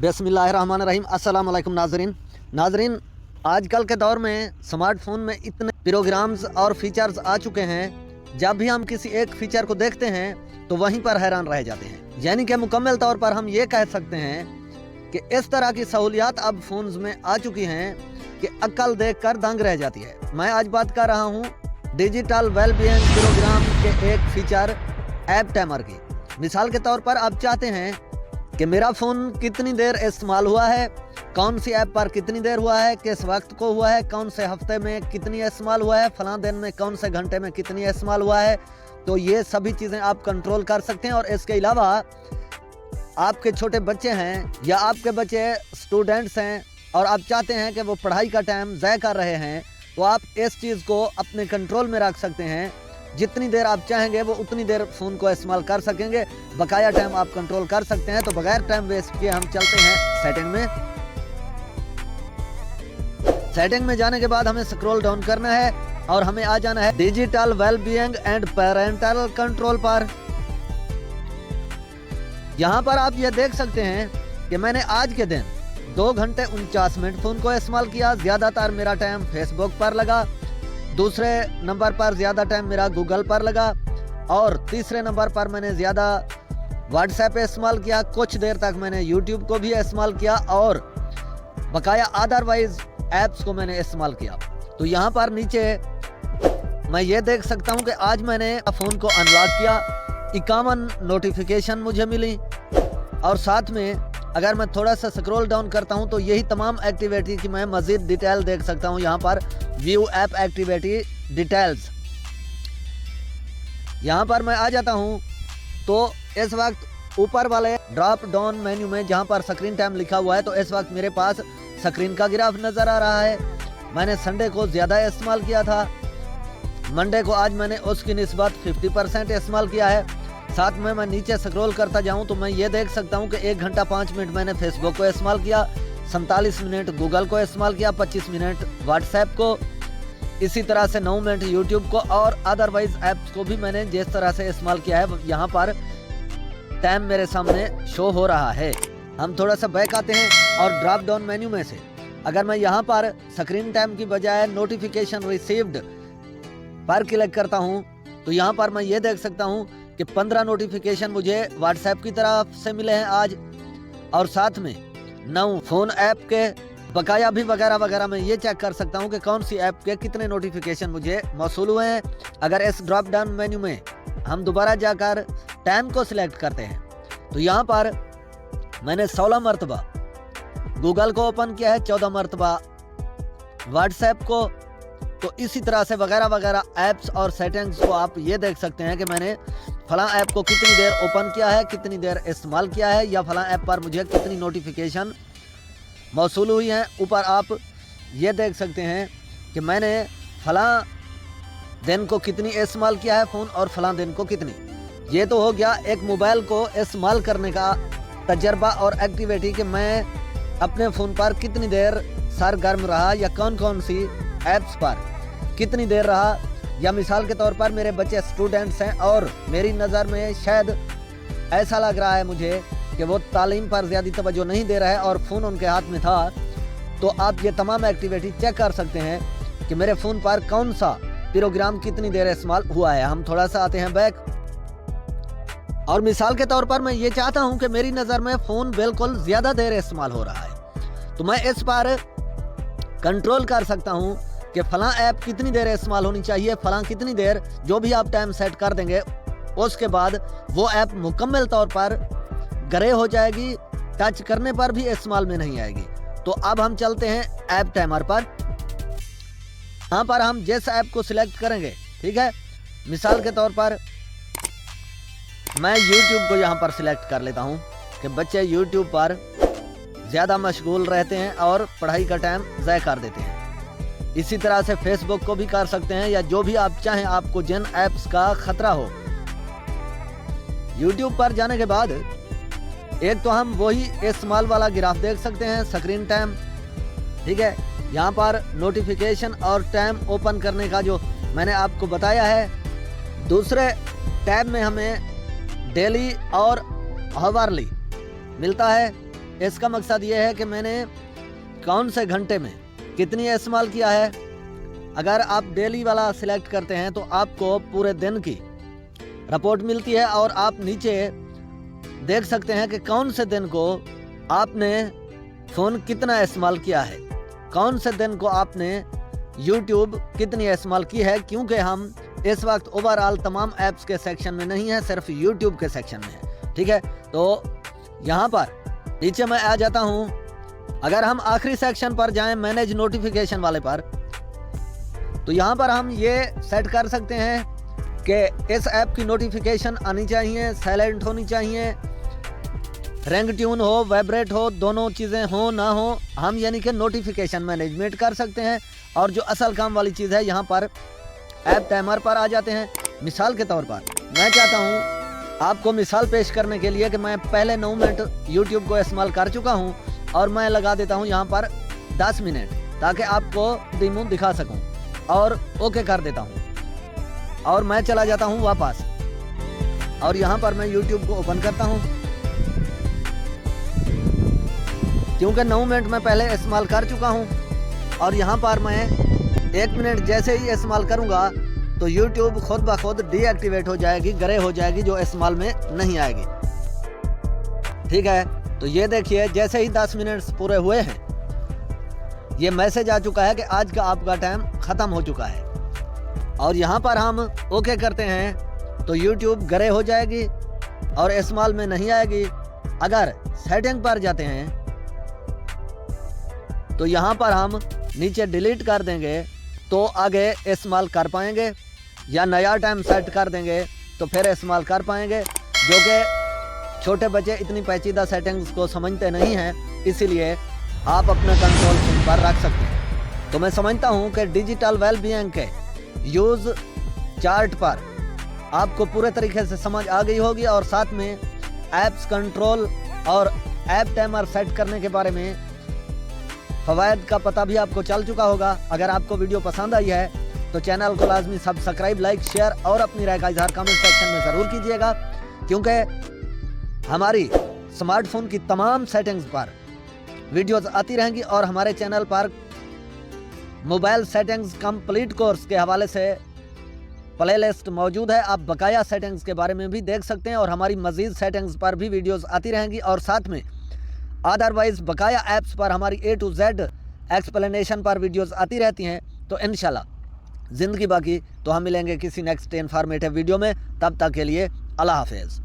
बिस्मिल्लाहिर्रहमानिर्रहीम। अस्सलाम वालेकुम नाजरीन, आजकल के दौर में स्मार्टफोन में इतने प्रोग्राम्स और फीचर्स आ चुके हैं, जब भी हम किसी एक फीचर को देखते हैं तो वहीं पर हैरान रह जाते हैं। यानी कि मुकम्मल तौर पर हम ये कह सकते हैं कि इस तरह की सहूलियात अब फोन्स में आ चुकी हैं कि अक्ल देखकर दंग रह जाती है। मैं आज बात कर रहा हूँ डिजिटल वेलबीइंग प्रोग्राम के एक फीचर ऐप टाइमर की। मिसाल के तौर पर आप चाहते हैं कि मेरा फ़ोन कितनी देर इस्तेमाल हुआ है, कौन सी ऐप पर कितनी देर हुआ है, किस वक्त को हुआ है, कौन से हफ्ते में कितनी इस्तेमाल हुआ है, फलां दिन में कौन से घंटे में कितनी इस्तेमाल हुआ है। तो ये सभी चीज़ें आप कंट्रोल कर सकते हैं। और इसके अलावा आपके छोटे बच्चे हैं या आपके बच्चे स्टूडेंट्स हैं और आप चाहते हैं कि वो पढ़ाई का टाइम ज़ाया कर रहे हैं, तो आप इस चीज़ को अपने कंट्रोल में रख सकते हैं। जितनी देर आप चाहेंगे वो उतनी देर फ़ोन को इस्तेमाल कर सकेंगे, बकाया टाइम आप कंट्रोल कर सकते हैं। तो बगैर टाइम वेस्ट किए हम चलते हैं सेटिंग में। सेटिंग में जाने के बाद हमें स्क्रॉल डाउन करना है और हमें आ जाना है digital wellbeing and parental control पर। यहाँ पर आप ये देख सकते हैं कि मैंने आज के दिन 2 घंटे 49 मिनट फ़ोन को इस्तेमाल किया। ज़्यादातर मेरा टाइम फेसबुक पर लगा, दूसरे नंबर पर ज़्यादा टाइम मेरा गूगल पर लगा और तीसरे नंबर पर मैंने ज़्यादा व्हाट्सएप इस्तेमाल किया। कुछ देर तक मैंने यूट्यूब को भी इस्तेमाल किया और बकाया अदरवाइज ऐप्स को मैंने इस्तेमाल किया। तो यहाँ पर नीचे मैं ये देख सकता हूँ कि आज मैंने फ़ोन को अनलॉक किया, 51 नोटिफिकेशन मुझे मिली और साथ में अगर मैं थोड़ा सा स्क्रॉल डाउन करता हूं तो यही तमाम एक्टिविटी की मैं मज़ीद डिटेल देख सकता हूं। यहां पर व्यू ऐप एक्टिविटी डिटेल्स, यहां पर मैं आ जाता हूं तो इस वक्त ऊपर वाले ड्रॉप डाउन मेन्यू में जहां पर स्क्रीन टाइम लिखा हुआ है, तो इस वक्त मेरे पास स्क्रीन का ग्राफ नज़र आ रहा है। मैंने संडे को ज़्यादा इस्तेमाल किया था, मंडे को आज मैंने उसकी निस्बत 50% इस्तेमाल किया है। साथ में मैं नीचे स्क्रॉल करता जाऊं तो मैं ये देख सकता हूं कि 1 घंटा 5 मिनट मैंने फेसबुक को इस्तेमाल किया, 47 मिनट गूगल को इस्तेमाल किया, 25 मिनट व्हाट्सएप को, इसी तरह से 9 मिनट यूट्यूब को और अदरवाइज ऐप्स को भी मैंने जिस तरह से इस्तेमाल किया है यहाँ पर टाइम मेरे सामने शो हो रहा है। हम थोड़ा सा बैक आते हैं और ड्रॉप डाउन मेन्यू में से अगर मैं यहाँ पर स्क्रीन टाइम की बजाय नोटिफिकेशन रिसीव्ड पर क्लिक करता हूँ तो यहाँ पर मैं ये देख सकता हूँ कि 15 नोटिफिकेशन मुझे व्हाट्सएप की तरफ से मिले हैं आज और साथ में 9 फ़ोन ऐप के बकाया भी वगैरह वगैरह। मैं ये चेक कर सकता हूँ कि कौन सी ऐप के कितने नोटिफिकेशन मुझे मौसूल हुए हैं। अगर इस ड्रॉप डाउन मेन्यू में हम दोबारा जाकर टाइम को सिलेक्ट करते हैं तो यहाँ पर मैंने 16 मरतबा गूगल को ओपन किया है, 14 मरतबा व्हाट्सएप को, तो इसी तरह से वगैरह वगैरह ऐप्स और सेटिंग्स को आप ये देख सकते हैं कि मैंने फलां ऐप को कितनी देर ओपन किया है, कितनी देर इस्तेमाल किया है, या फलां ऐप पर मुझे कितनी नोटिफिकेशन मौसूल हुई हैं। ऊपर आप ये देख सकते हैं कि मैंने फलां दिन को कितनी इस्तेमाल किया है फ़ोन और फलां दिन को कितनी। ये तो हो गया एक मोबाइल को इस्तेमाल करने का तजर्बा और एक्टिविटी कि मैं अपने फ़ोन पर कितनी देर सरगर्म रहा या कौन कौन सी ऐप्स पर कितनी देर रहा। या मिसाल के तौर पर मेरे बच्चे स्टूडेंट्स हैं और मेरी नज़र में शायद ऐसा लग रहा है मुझे कि वो तालीम पर ज़्यादा तवज्जो नहीं दे रहा है और फ़ोन उनके हाथ में था, तो आप ये तमाम एक्टिविटी चेक कर सकते हैं कि मेरे फ़ोन पर कौन सा प्रोग्राम कितनी देर इस्तेमाल हुआ है। हम थोड़ा सा आते हैं बैक और मिसाल के तौर पर मैं ये चाहता हूँ कि मेरी नज़र में फ़ोन बिल्कुल ज़्यादा देर इस्तेमाल हो रहा है, तो मैं इस पर कंट्रोल कर सकता हूँ कि फलां ऐप कितनी देर इस्तेमाल होनी चाहिए, फलां कितनी देर, जो भी आप टाइम सेट कर देंगे उसके बाद वो ऐप मुकम्मल तौर पर ग्रे हो जाएगी, टच करने पर भी इस्तेमाल में नहीं आएगी। तो अब हम चलते हैं ऐप टाइमर पर। यहाँ पर हम जिस ऐप को सिलेक्ट करेंगे, ठीक है, मिसाल के तौर पर मैं YouTube को यहाँ पर सिलेक्ट कर लेता हूँ कि बच्चे YouTube पर ज़्यादा मशगूल रहते हैं और पढ़ाई का टाइम ज़ाया कर देते हैं। इसी तरह से फेसबुक को भी कर सकते हैं या जो भी आप चाहें, आपको जिन ऐप्स का ख़तरा हो। यूट्यूब पर जाने के बाद एक तो हम वही इस्तेमाल वाला ग्राफ देख सकते हैं, स्क्रीन टाइम, ठीक है। यहाँ पर नोटिफिकेशन और टाइम ओपन करने का जो मैंने आपको बताया है। दूसरे टैब में हमें डेली और हावरली मिलता है। इसका मकसद ये है कि मैंने कौन से घंटे में कितनी इस्तेमाल किया है। अगर आप डेली वाला सिलेक्ट करते हैं तो आपको पूरे दिन की रिपोर्ट मिलती है और आप नीचे देख सकते हैं कि कौन से दिन को आपने फ़ोन कितना इस्तेमाल किया है, कौन से दिन को आपने YouTube कितनी इस्तेमाल की है। क्योंकि हम इस वक्त ओवरऑल तमाम ऐप्स के सेक्शन में नहीं है, सिर्फ YouTube के सेक्शन में है। ठीक है, तो यहाँ पर नीचे मैं आ जाता हूँ। अगर हम आखिरी सेक्शन पर जाएं, मैनेज नोटिफिकेशन वाले पर, तो यहाँ पर हम ये सेट कर सकते हैं कि इस ऐप की नोटिफिकेशन आनी चाहिए, साइलेंट होनी चाहिए, रिंग ट्यून हो, वाइब्रेट हो, दोनों चीज़ें हो ना हो, हम यानी कि नोटिफिकेशन मैनेजमेंट कर सकते हैं। और जो असल काम वाली चीज़ है, यहाँ पर ऐप टाइमर पर आ जाते हैं। मिसाल के तौर पर मैं चाहता हूँ आपको मिसाल पेश करने के लिए कि मैं पहले 9 मिनट YouTube को इस्तेमाल कर चुका हूँ और मैं लगा देता हूँ यहाँ पर 10 मिनट, ताकि आपको डेमो दिखा सकूँ, और ओके कर देता हूँ और मैं चला जाता हूँ वापस। और यहाँ पर मैं YouTube को ओपन करता हूँ। क्योंकि 9 मिनट मैं पहले इस्तेमाल कर चुका हूँ और यहाँ पर मैं 1 मिनट जैसे ही इस्तेमाल करूँगा तो YouTube खुद ब खुद डीएक्टिवेट हो जाएगी, ग्रे हो जाएगी, जो इस्तेमाल में नहीं आएगी। ठीक है, तो ये देखिए जैसे ही 10 मिनट पूरे हुए हैं, ये मैसेज आ चुका है कि आज का आपका टाइम ख़त्म हो चुका है। और यहाँ पर हम ओके करते हैं तो YouTube ग्रे हो जाएगी और इस्तेमाल में नहीं आएगी। अगर सेटिंग पर जाते हैं तो यहाँ पर हम नीचे डिलीट कर देंगे तो आगे इस्तेमाल कर पाएंगे, या नया टाइम सेट कर देंगे तो फिर इस्तेमाल कर पाएंगे। जो कि छोटे बच्चे इतनी पेचीदा सेटिंग्स को समझते नहीं हैं, इसीलिए आप अपने कंट्रोल पर रख सकते हैं। तो मैं समझता हूँ कि डिजिटल वेलबीइंग के यूज़ चार्ट पर आपको पूरे तरीके से समझ आ गई होगी, और साथ में ऐप्स कंट्रोल और ऐप टाइमर सेट करने के बारे में फ़वायद का पता भी आपको चल चुका होगा। अगर आपको वीडियो पसंद आई है तो चैनल को लाजमी सब्सक्राइब, लाइक, शेयर और अपनी राय का इजहार कमेंट सेक्शन में ज़रूर कीजिएगा, क्योंकि हमारी स्मार्टफोन की तमाम सेटिंग्स पर वीडियोस आती रहेंगी और हमारे चैनल पर मोबाइल सेटिंग्स कंप्लीट कोर्स के हवाले से प्लेलिस्ट मौजूद है। आप बकाया सेटिंग्स के बारे में भी देख सकते हैं और हमारी मज़ीद सेटिंग्स पर भी वीडियोस आती रहेंगी, और साथ में अदरवाइज़ बकाया ऐप्स पर हमारी A to Z एक्सप्लेनेशन पर वीडियोस आती रहती हैं। तो इंशाल्लाह ज़िंदगी बाकी, तो हम मिलेंगे किसी नेक्स्ट इन्फॉर्मेटिव वीडियो में। तब तक के लिए अल्लाह हाफिज़।